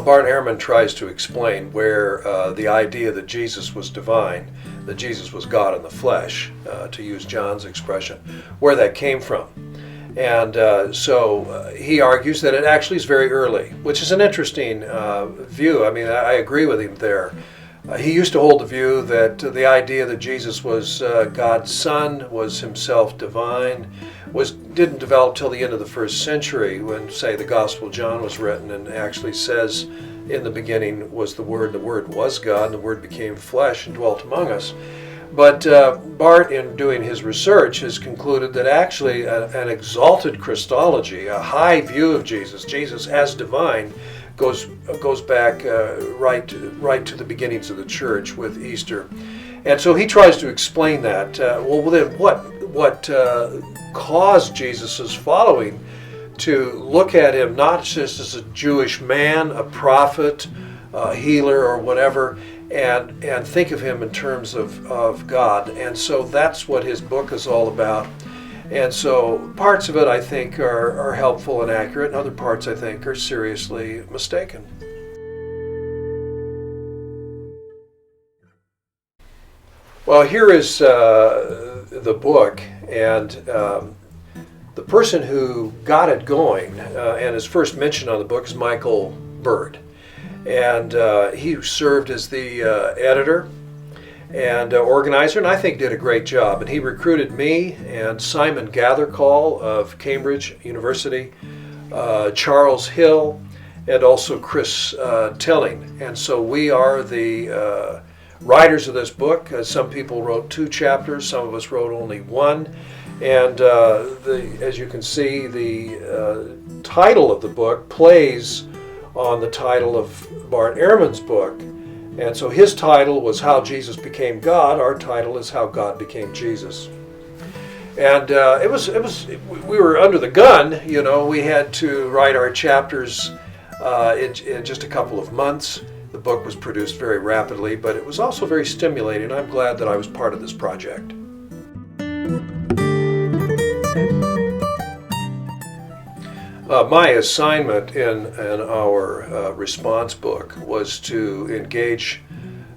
Bart Ehrman tries to explain where the idea that Jesus was divine, that Jesus was God in the flesh, to use John's expression, where that came from. And so he argues that it actually is very early, which is an interesting view. I mean, I agree with him there. He used to hold the view that the idea that Jesus was God's Son, was himself divine, didn't develop till the end of the first century when, say, the Gospel of John was written and actually says, in the beginning was the Word was God, and the Word became flesh and dwelt among us. But Bart, in doing his research, has concluded that actually an exalted Christology, a high view of Jesus as divine, goes back right to the beginnings of the church with Easter. And so he tries to explain that. Well, then what caused Jesus' following to look at him not just as a Jewish man, a prophet, a healer, or whatever, and think of him in terms of God. And so that's what his book is all about. And so parts of it, I think, are helpful and accurate, and other parts, I think, are seriously mistaken. Well, here is the book, and the person who got it going and is first mentioned on the book is Michael Bird. And he served as the editor and organizer, and I think did a great job. And he recruited me and Simon Gathercall of Cambridge University, Charles Hill, and also Chris Tilling. And so we are the writers of this book. Some people wrote 2 chapters, some of us wrote only 1. And as you can see, the title of the book plays on the title of Bart Ehrman's book. And so his title was How Jesus Became God. Our title is How God Became Jesus. And we were under the gun, you know. We had to write our chapters in just a couple of months. The book was produced very rapidly, but it was also very stimulating. I'm glad that I was part of this project. My assignment in our response book was to engage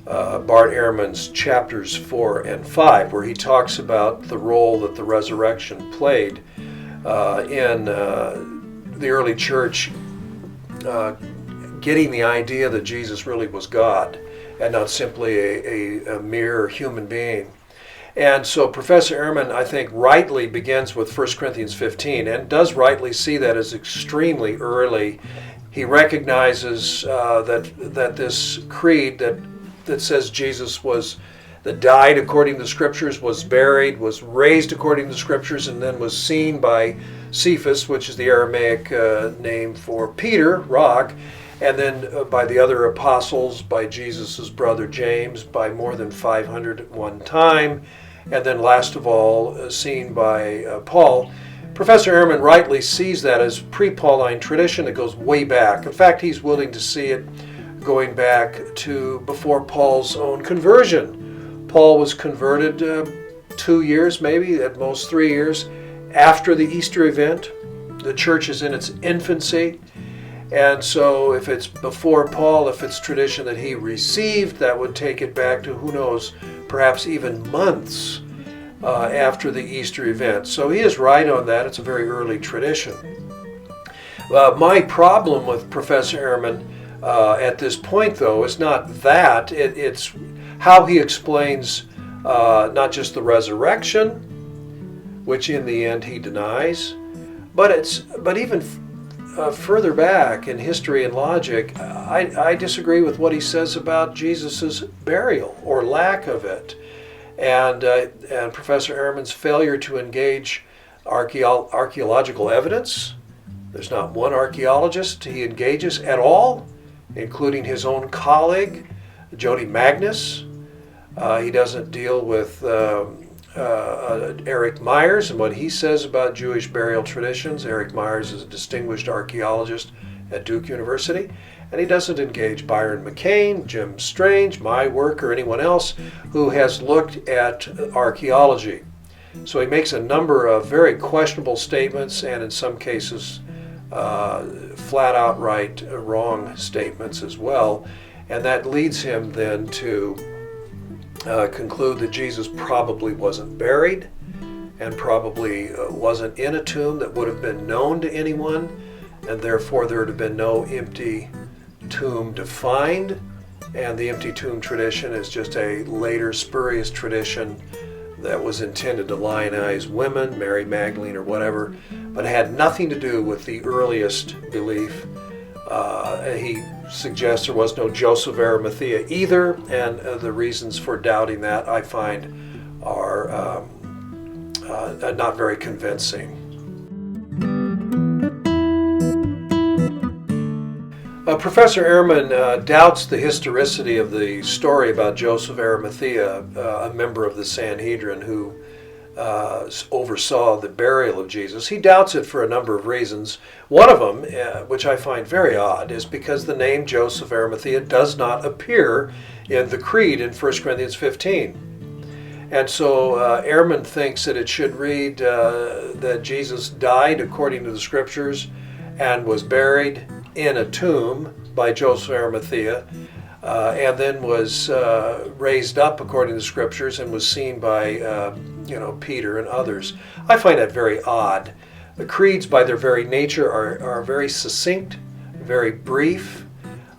Bart Ehrman's chapters 4 and 5, where he talks about the role that the resurrection played in the early church getting the idea that Jesus really was God and not simply a mere human being. And so Professor Ehrman, I think, rightly begins with 1 Corinthians 15 and does rightly see that as extremely early. He recognizes that this creed that says Jesus that died according to the Scriptures, was buried, was raised according to the Scriptures, and then was seen by Cephas, which is the Aramaic name for Peter, rock, and then by the other apostles, by Jesus' brother James, by more than 500 at one time, and then last of all, seen by Paul. Professor Ehrman rightly sees that as pre-Pauline tradition that goes way back. In fact, he's willing to see it going back to before Paul's own conversion. Paul was converted 2 years, maybe at most 3 years, after the Easter event. The church is in its infancy. And so if it's before Paul, if it's tradition that he received, that would take it back to, who knows, perhaps even months after the Easter event. So he is right on that. It's a very early tradition. My problem with Professor Ehrman at this point, though, is not that. It's how he explains not just the resurrection, which in the end he denies, but even further back in history and logic, I disagree with what he says about Jesus' burial or lack of it, and Professor Ehrman's failure to engage archaeological evidence. There's not one archaeologist he engages at all, including his own colleague, Jody Magnus. He doesn't deal with Eric Myers and what he says about Jewish burial traditions. Eric Myers is a distinguished archaeologist at Duke University, and he doesn't engage Byron McCain, Jim Strange, my work, or anyone else who has looked at archaeology. So he makes a number of very questionable statements and in some cases flat outright wrong statements as well. And that leads him then to conclude that Jesus probably wasn't buried and probably wasn't in a tomb that would have been known to anyone, and therefore there would have been no empty tomb to find. And the empty tomb tradition is just a later spurious tradition that was intended to lionize women, Mary Magdalene or whatever, but had nothing to do with the earliest belief. He suggests there was no Joseph of Arimathea either, and the reasons for doubting that I find are not very convincing. Professor Ehrman doubts the historicity of the story about Joseph of Arimathea, a member of the Sanhedrin who oversaw the burial of Jesus. He doubts it for a number of reasons. One of them, which I find very odd, is because the name Joseph of Arimathea does not appear in the Creed in 1 Corinthians 15. And so Ehrman thinks that it should read that Jesus died according to the Scriptures and was buried in a tomb by Joseph of Arimathea, and then was raised up according to the Scriptures and was seen by Peter and others. I find that very odd. The creeds, by their very nature, are very succinct, very brief.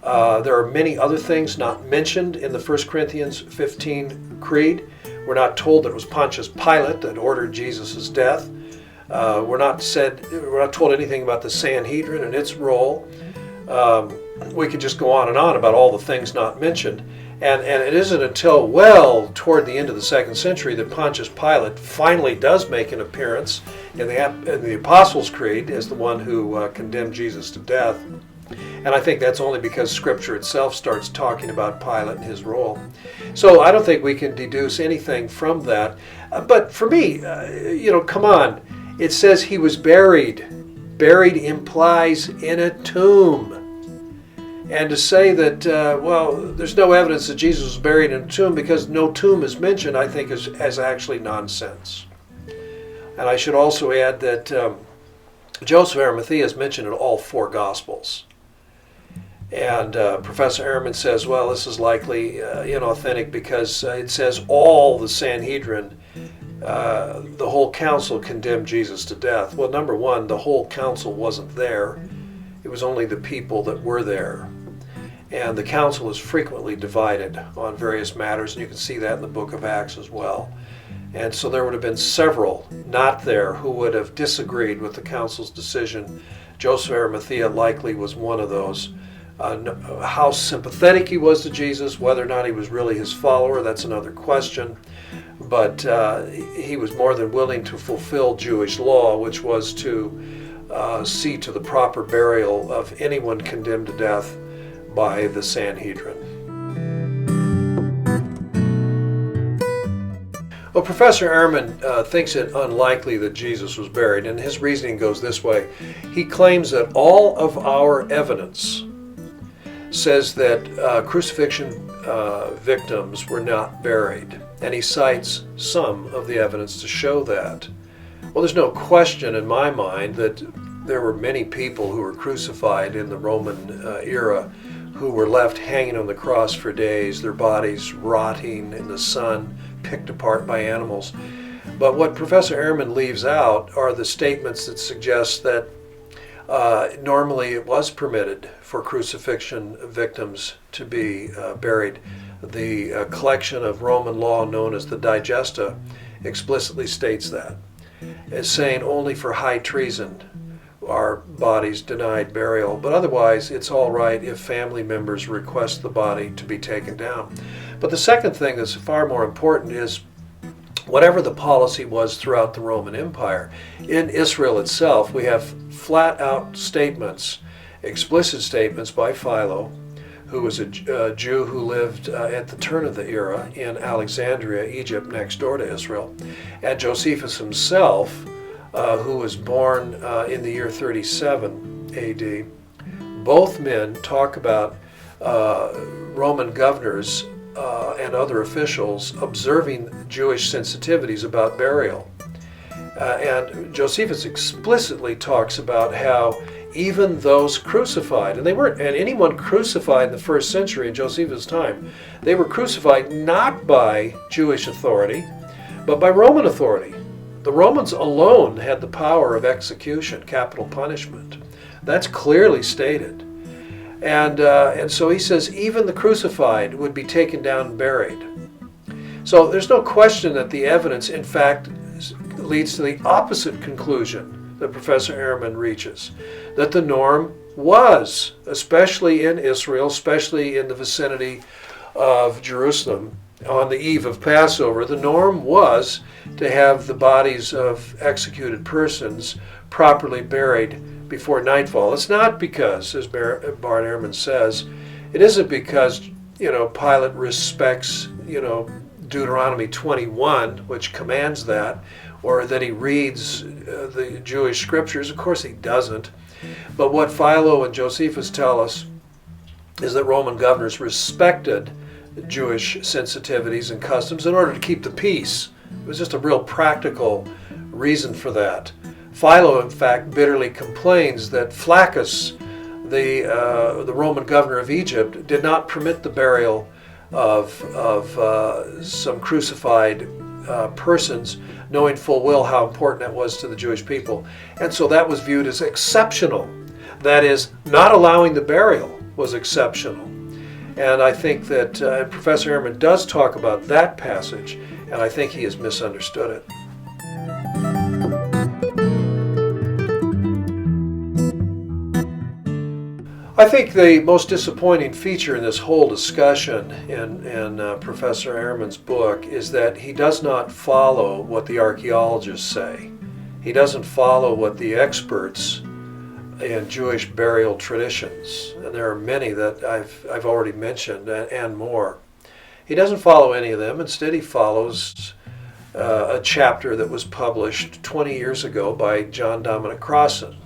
There are many other things not mentioned in the 1 Corinthians 15 creed. We're not told that it was Pontius Pilate that ordered Jesus' death. We're not told anything about the Sanhedrin and its role. We could just go on and on about all the things not mentioned. And it isn't until well toward the end of the 2nd century that Pontius Pilate finally does make an appearance in the Apostles' Creed as the one who condemned Jesus to death. And I think that's only because Scripture itself starts talking about Pilate and his role. So I don't think we can deduce anything from that. But for me, come on. It says he was buried. Buried implies in a tomb. And to say that, there's no evidence that Jesus was buried in a tomb because no tomb is mentioned, I think is actually nonsense. And I should also add that Joseph of Arimathea is mentioned in all 4 Gospels. And Professor Ehrman says, well, this is likely inauthentic because it says all the Sanhedrin, the whole council condemned Jesus to death. Well, number one, the whole council wasn't there. It was only the people that were there. And the council is frequently divided on various matters, and you can see that in the book of Acts as well. And so there would have been several not there who would have disagreed with the council's decision. Joseph of Arimathea likely was one of those. How sympathetic he was to Jesus, whether or not he was really his follower, that's another question. But he was more than willing to fulfill Jewish law, which was to see to the proper burial of anyone condemned to death by the Sanhedrin. Well, Professor Ehrman thinks it unlikely that Jesus was buried, and his reasoning goes this way. He claims that all of our evidence says that crucifixion victims were not buried, and he cites some of the evidence to show that. Well, there's no question in my mind that there were many people who were crucified in the Roman era who were left hanging on the cross for days, their bodies rotting in the sun, picked apart by animals. But what Professor Ehrman leaves out are the statements that suggest that normally it was permitted for crucifixion victims to be buried. The collection of Roman law known as the Digesta explicitly states that. It's saying only for high treason are bodies denied burial, but otherwise it's all right if family members request the body to be taken down. But the second thing that's far more important is whatever the policy was throughout the Roman Empire, in Israel itself we have flat out statements, explicit statements by Philo, who was a Jew who lived at the turn of the era in Alexandria, Egypt, next door to Israel, and Josephus himself, who was born in the year 37 AD. Both men talk about Roman governors and other officials observing Jewish sensitivities about burial. And Josephus explicitly talks about how even those crucified. And they weren't, and anyone crucified in the first century in Josephus' time, they were crucified not by Jewish authority, but by Roman authority. The Romans alone had the power of execution, capital punishment. That's clearly stated. And so he says even the crucified would be taken down and buried. So there's no question that the evidence, in fact, leads to the opposite conclusion that Professor Ehrman reaches, that the norm was, especially in Israel, especially in the vicinity of Jerusalem, on the eve of Passover, the norm was to have the bodies of executed persons properly buried before nightfall. It's not because, as Bart Ehrman says, it isn't because, Pilate respects, Deuteronomy 21, which commands that, or that he reads the Jewish scriptures. Of course he doesn't. But what Philo and Josephus tell us is that Roman governors respected Jewish sensitivities and customs in order to keep the peace. It was just a real practical reason for that. Philo, in fact, bitterly complains that Flaccus, the Roman governor of Egypt, did not permit the burial of some crucified persons, knowing full well how important that was to the Jewish people. And so that was viewed as exceptional. That is, not allowing the burial was exceptional. And I think that Professor Ehrman does talk about that passage, and I think he has misunderstood it. I think the most disappointing feature in this whole discussion in Professor Ehrman's book is that he does not follow what the archaeologists say. He doesn't follow what the experts in Jewish burial traditions, and there are many that I've already mentioned and more. He doesn't follow any of them. Instead, he follows a chapter that was published 20 years ago by John Dominic Crossan,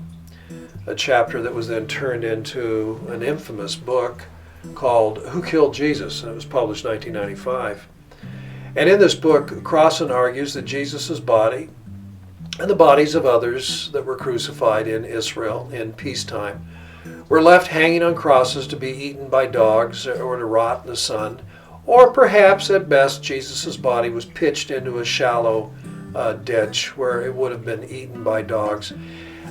a chapter that was then turned into an infamous book called Who Killed Jesus? And it was published in 1995. And in this book, Crossan argues that Jesus' body and the bodies of others that were crucified in Israel in peacetime were left hanging on crosses to be eaten by dogs or to rot in the sun, or perhaps at best Jesus' body was pitched into a shallow ditch where it would have been eaten by dogs.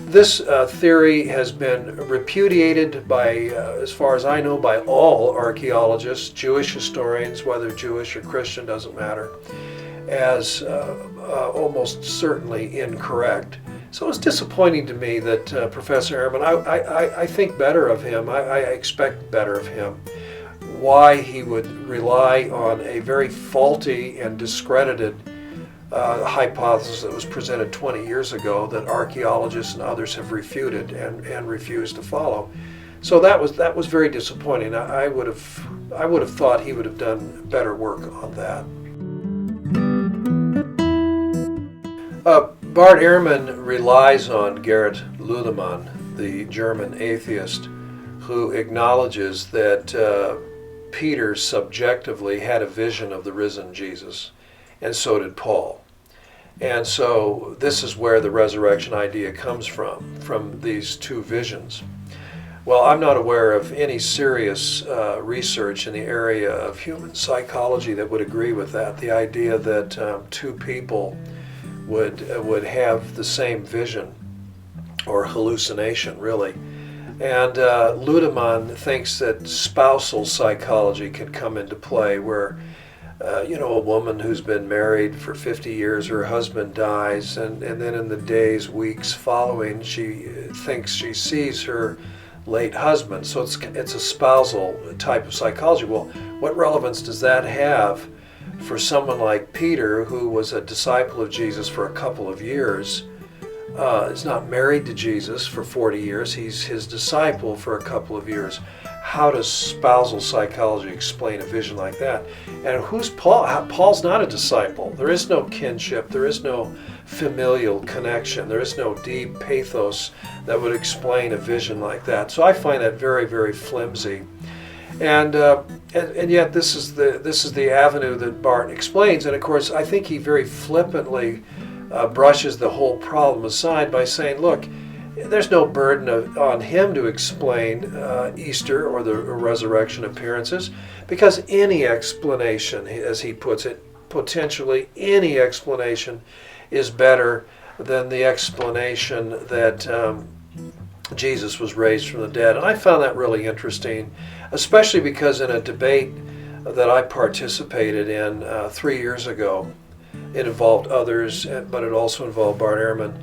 This theory has been repudiated by, as far as I know, by all archaeologists, Jewish historians, whether Jewish or Christian, doesn't matter, as almost certainly incorrect. So it's disappointing to me that Professor Ehrman, I think better of him, I expect better of him, why he would rely on a very faulty and discredited hypothesis that was presented 20 years ago that archaeologists and others have refuted and refused to follow. So that was very disappointing. I would have thought he would have done better work on that. Bart Ehrman relies on Gerrit Ludemann, the German atheist, who acknowledges that Peter subjectively had a vision of the risen Jesus, and so did Paul. And so this is where the resurrection idea comes from these two visions. Well, I'm not aware of any serious research in the area of human psychology that would agree with that. The idea that two people would have the same vision or hallucination, really. And Ludemann thinks that spousal psychology can come into play, where a woman who's been married for 50 years, her husband dies, and then in the days, weeks following, she thinks she sees her late husband. So it's a spousal type of psychology. Well, what relevance does that have for someone like Peter, who was a disciple of Jesus for a couple of years? Is not married to Jesus for 40 years. He's his disciple for a couple of years. How does spousal psychology explain a vision like that? And who's Paul? Paul's not a disciple. There is no kinship. There is no familial connection. There is no deep pathos that would explain a vision like that. So I find that very, very flimsy. And yet this is the avenue that Bart explains. And of course, I think he very flippantly brushes the whole problem aside by saying, look, there's no burden on him to explain Easter or the resurrection appearances, because any explanation, as he puts it, potentially any explanation is better than the explanation that Jesus was raised from the dead. And I found that really interesting, especially because in a debate that I participated in 3 years ago, it involved others, but it also involved Bart Ehrman.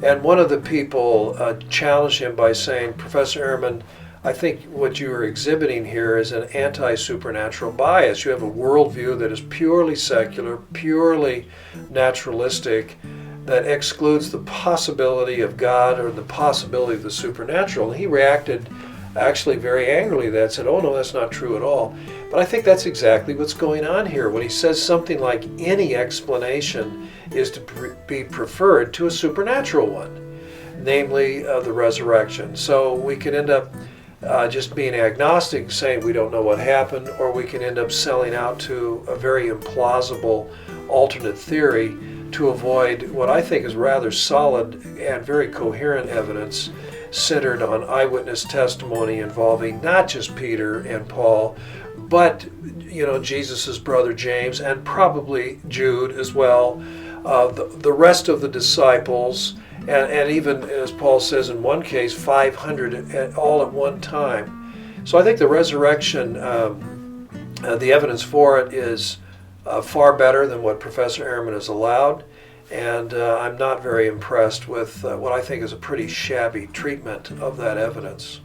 And one of the people challenged him by saying, Professor Ehrman, I think what you are exhibiting here is an anti-supernatural bias. You have a worldview that is purely secular, purely naturalistic, that excludes the possibility of God or the possibility of the supernatural. And he reacted actually very angrily to that, said, oh no, that's not true at all. But I think that's exactly what's going on here. When he says something like any explanation is to be preferred to a supernatural one, namely the resurrection. So we could end up just being agnostic, saying we don't know what happened, or we can end up selling out to a very implausible alternate theory to avoid what I think is rather solid and very coherent evidence centered on eyewitness testimony involving not just Peter and Paul, but Jesus' brother James, and probably Jude as well, the rest of the disciples, and even, as Paul says in one case, 500 all at one time. So I think the resurrection, the evidence for it is far better than what Professor Ehrman has allowed, and I'm not very impressed with what I think is a pretty shabby treatment of that evidence.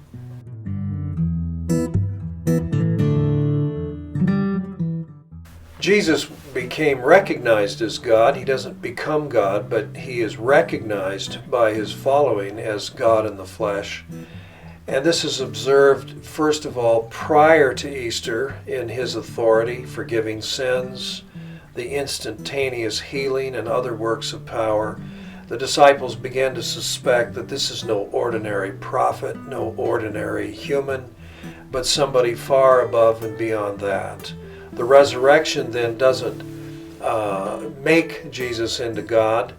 Jesus became recognized as God. He doesn't become God, but he is recognized by his following as God in the flesh. And this is observed, first of all, prior to Easter in his authority, forgiving sins, the instantaneous healing, and other works of power. The disciples began to suspect that this is no ordinary prophet, no ordinary human, but somebody far above and beyond that. The resurrection then doesn't make Jesus into God.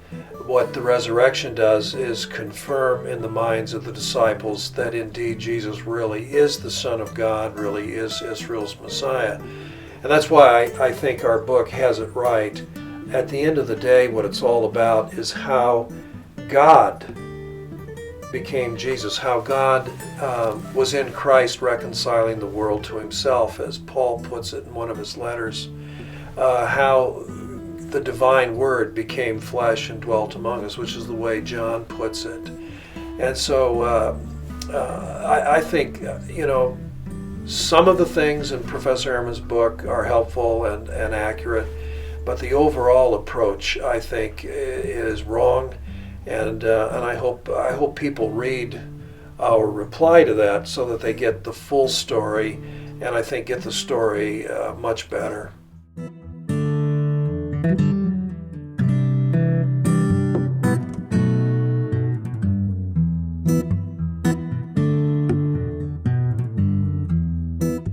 What the resurrection does is confirm in the minds of the disciples that indeed Jesus really is the Son of God, really is Israel's Messiah. And that's why I think our book has it right. At the end of the day, what it's all about is how God became Jesus, how God was in Christ reconciling the world to himself, as Paul puts it in one of his letters, how the divine word became flesh and dwelt among us, which is the way John puts it. And so I think, some of the things in Professor Ehrman's book are helpful and accurate, but the overall approach, I think, is wrong. And I hope people read our reply to that so that they get the full story, and I think get the story much better.